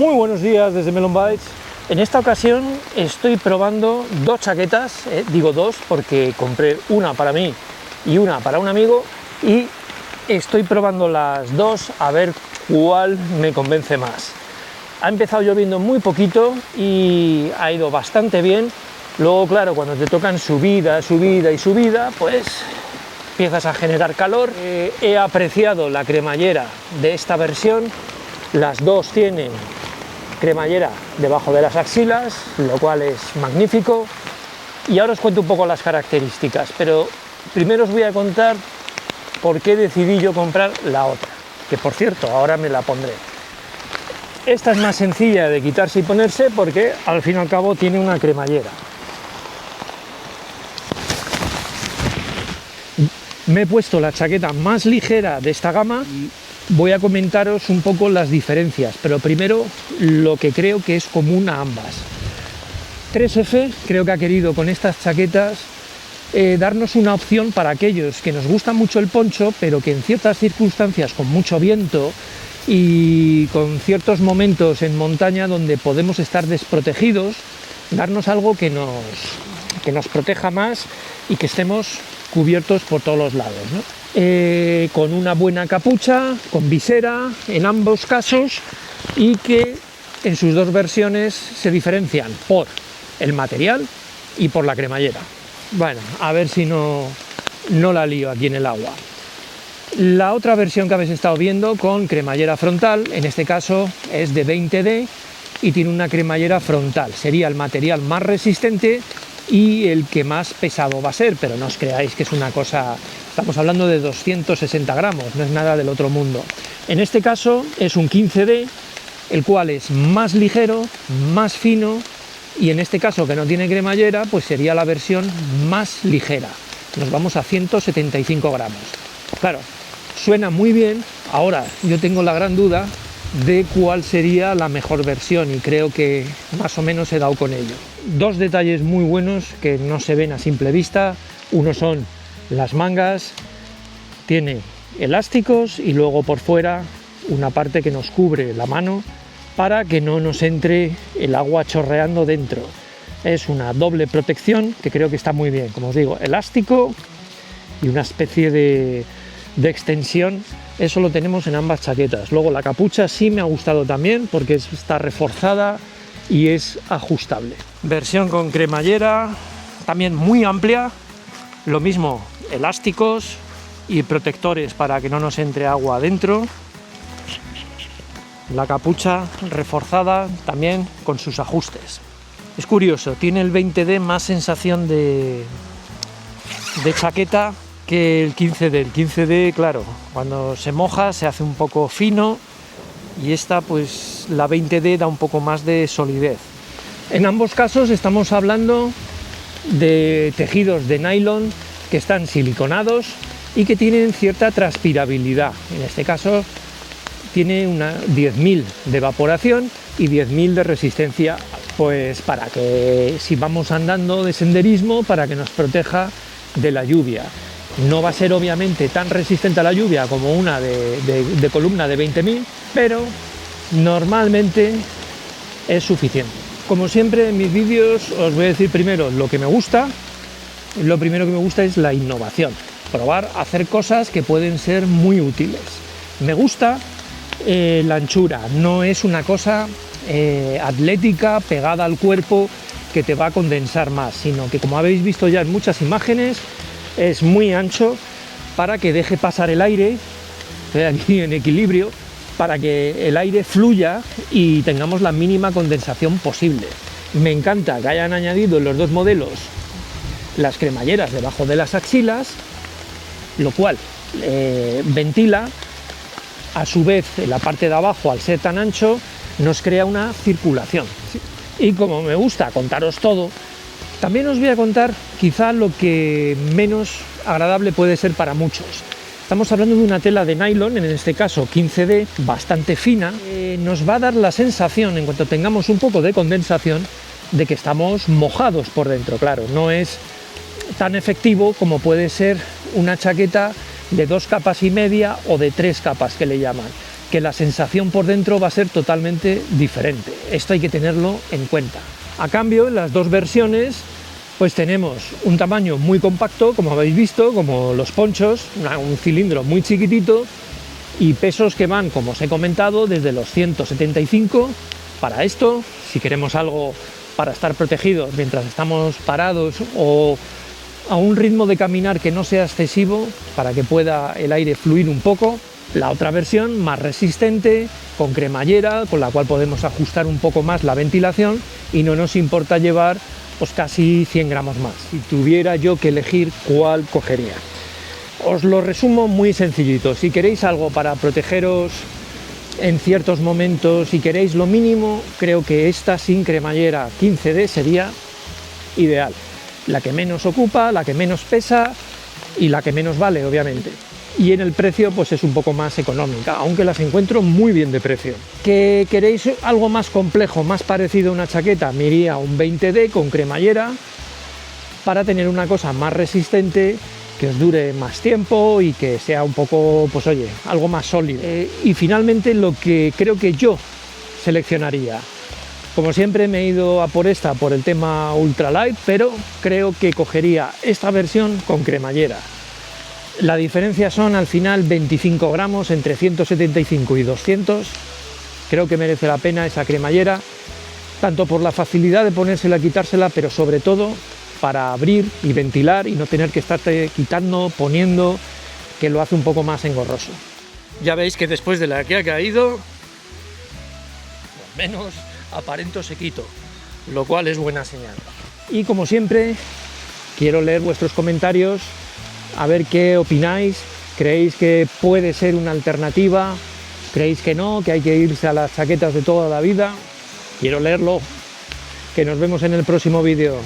Muy buenos días desde Melon Bites. En esta ocasión estoy probando dos chaquetas, digo dos porque compré una para mí y una para un amigo, y estoy probando las dos a ver cuál me convence más. Ha empezado lloviendo muy poquito y ha ido bastante bien. Luego, claro, cuando te tocan subida, pues empiezas a generar calor. He apreciado la cremallera de esta versión. Las dos tienen cremallera debajo de las axilas, lo cual es magnífico. Y ahora os cuento un poco las características, pero primero os voy a contar por qué decidí yo comprar la otra, que por cierto, ahora me la pondré. Esta es más sencilla de quitarse y ponerse porque al fin y al cabo tiene una cremallera. Me he puesto la chaqueta más ligera de esta gama y voy a comentaros un poco las diferencias, pero primero lo que creo que es común a ambas. 3F creo que ha querido con estas chaquetas darnos una opción para aquellos que nos gusta mucho el poncho, pero que en ciertas circunstancias con mucho viento y con ciertos momentos en montaña donde podemos estar desprotegidos, darnos algo que nos proteja más y que estemos cubiertos por todos los lados, ¿no? Con una buena capucha, con visera en ambos casos, y que en sus dos versiones se diferencian por el material y por la cremallera. Bueno, a ver si no la lío aquí en el agua. La otra versión que habéis estado viendo con cremallera frontal, en este caso es de 20D y tiene una cremallera frontal. Sería el material más resistente y el que más pesado va a ser, pero no os creáis que es una cosa, estamos hablando de 260 gramos, no es nada del otro mundo. En este caso es un 15D, el cual es más ligero, más fino, y en este caso que no tiene cremallera, pues sería la versión más ligera. Nos vamos a 175 gramos. Claro, suena muy bien. Ahora yo tengo la gran duda de cuál sería la mejor versión y creo que más o menos he dado con ello. Dos detalles muy buenos que no se ven a simple vista. Uno son las mangas, tiene elásticos y luego por fuera una parte que nos cubre la mano para que no nos entre el agua chorreando dentro. Es una doble protección que creo que está muy bien, como os digo, elástico y una especie de extensión. Eso lo tenemos en ambas chaquetas. Luego la capucha sí me ha gustado también porque está reforzada y es ajustable. Versión con cremallera, también muy amplia, lo mismo, elásticos y protectores para que no nos entre agua adentro. La capucha reforzada también con sus ajustes. Es curioso, tiene el 20D más sensación de chaqueta que el 15D. El 15D, claro, cuando se moja se hace un poco fino, y esta, pues la 20D da un poco más de solidez. En ambos casos estamos hablando de tejidos de nylon que están siliconados y que tienen cierta transpirabilidad. En este caso tiene una 10.000 de evaporación y 10.000 de resistencia, pues para que si vamos andando de senderismo, para que nos proteja de la lluvia. No va a ser obviamente tan resistente a la lluvia como una de columna de 20.000, pero normalmente es suficiente. Como siempre en mis vídeos os voy a decir primero lo que me gusta. Lo primero que me gusta es la innovación, probar a hacer cosas que pueden ser muy útiles. Me gusta la anchura, no es una cosa atlética pegada al cuerpo que te va a condensar más, sino que, como habéis visto ya en muchas imágenes, es muy ancho para que deje pasar el aire, estoy aquí en equilibrio, para que el aire fluya y tengamos la mínima condensación posible. Me encanta que hayan añadido en los dos modelos las cremalleras debajo de las axilas, lo cual ventila. A su vez, en la parte de abajo, al ser tan ancho, nos crea una circulación. Y como me gusta contaros todo, también os voy a contar quizá lo que menos agradable puede ser para muchos. Estamos hablando de una tela de nylon, en este caso 15D, bastante fina. Nos va a dar la sensación, en cuanto tengamos un poco de condensación, de que estamos mojados por dentro. Claro, no es tan efectivo como puede ser una chaqueta de 2 capas y media o de 3 capas que le llaman. que la sensación por dentro va a ser totalmente diferente. Esto hay que tenerlo en cuenta. A cambio, en las dos versiones, pues tenemos un tamaño muy compacto, como habéis visto, como los ponchos, un cilindro muy chiquitito y pesos que van, como os he comentado, desde los 175 para esto, si queremos algo para estar protegidos mientras estamos parados o a un ritmo de caminar que no sea excesivo para que pueda el aire fluir un poco. La otra versión más resistente, con cremallera, con la cual podemos ajustar un poco más la ventilación y no nos importa llevar pues casi 100 gramos más. Si tuviera yo que elegir, ¿cuál cogería? Os lo resumo muy sencillito. Si queréis algo para protegeros en ciertos momentos, si queréis lo mínimo, creo que esta sin cremallera 15D sería ideal. La que menos ocupa, la que menos pesa y la que menos vale, obviamente. Y en el precio pues es un poco más económica, aunque las encuentro muy bien de precio. ¿Que queréis algo más complejo, más parecido a una chaqueta? Me iría a un 20D con cremallera para tener una cosa más resistente, que os dure más tiempo y que sea un poco, pues oye, algo más sólido. Y finalmente lo que creo que yo seleccionaría, como siempre me he ido a por esta por el tema ultralight, pero creo que cogería esta versión con cremallera. La diferencia son al final 25 gramos entre 175 y 200. Creo que merece la pena esa cremallera, tanto por la facilidad de ponérsela y quitársela, pero sobre todo para abrir y ventilar y no tener que estarte quitando, poniendo, que lo hace un poco más engorroso. Ya veis que después de la que ha caído, al menos aparento sequito, lo cual es buena señal. Y como siempre, quiero leer vuestros comentarios, a ver qué opináis. ¿Creéis que puede ser una alternativa? ¿Creéis que no? ¿Que hay que irse a las chaquetas de toda la vida? Quiero leerlo. Que nos vemos en el próximo vídeo.